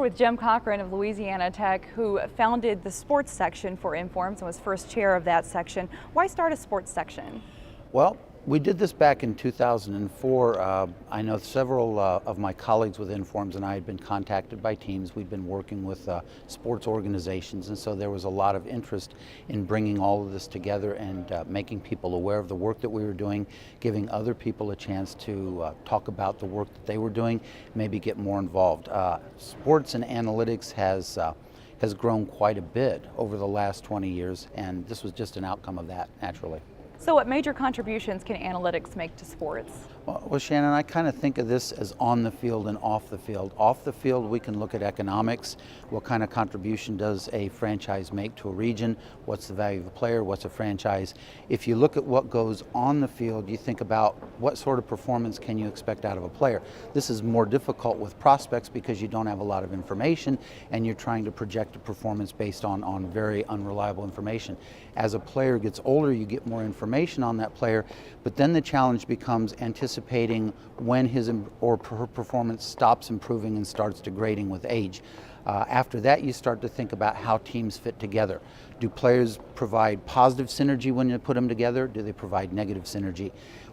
with Jim Cochran of Louisiana Tech, who founded the sports section for Informs and was first chair of that section. Why start a sports section? Well, we did this back in 2004. I know several of my colleagues with Informs and I had been contacted by teams. We'd been working with sports organizations, and so there was a lot of interest in bringing all of this together and making people aware of the work that we were doing, giving other people a chance to talk about the work that they were doing, maybe get more involved. Sports and analytics has grown quite a bit over the last 20 years, and this was just an outcome of that, naturally. So what major contributions can analytics make to sports? Well, Shannon, I kind of think of this as on the field and off the field. Off the field, we can look at economics. What kind of contribution does a franchise make to a region? What's the value of a player? What's a franchise? If you look at what goes on the field, you think about what sort of performance can you expect out of a player. This is more difficult with prospects because you don't have a lot of information and you're trying to project a performance based on very unreliable information. As a player gets older, you get more information on that player, but then the challenge becomes anticipating when his or her performance stops improving and starts degrading with age. After that, you start to think about how teams fit together. Do players provide positive synergy when you put them together? Do they provide negative synergy?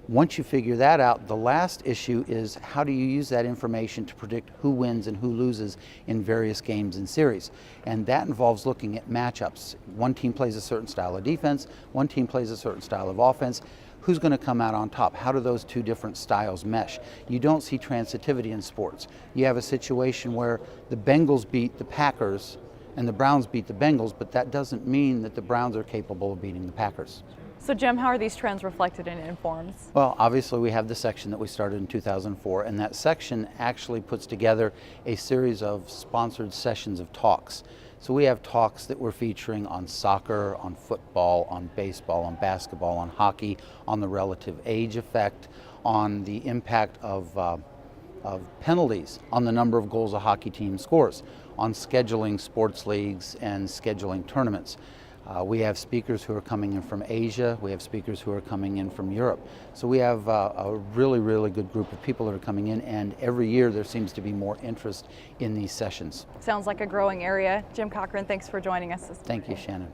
Once you figure that out, the last issue is how do you use that information to predict who wins and who loses in various games and series? And that involves looking at matchups. One team plays a certain style of defense, one team plays a certain style of offense. Who's going to come out on top? How do those two different styles mesh? You don't see transitivity in sports. You have a situation where the Bengals beat the Packers and the Browns beat the Bengals, but that doesn't mean that the Browns are capable of beating the Packers. So Jim, how are these trends reflected in Informs? Well, obviously we have the section that we started in 2004, and that section actually puts together a series of sponsored sessions of talks. So we have talks that we're featuring on soccer, on football, on baseball, on basketball, on hockey, on the relative age effect, on the impact of penalties, on the number of goals a hockey team scores, on scheduling sports leagues and scheduling tournaments. We have speakers who are coming in from Asia. We have speakers who are coming in from Europe. So we have a really, really good group of people that are coming in, and every year there seems to be more interest in these sessions. Sounds like a growing area. Jim Cochran, thanks for joining us this morning. Thank you, Shannon.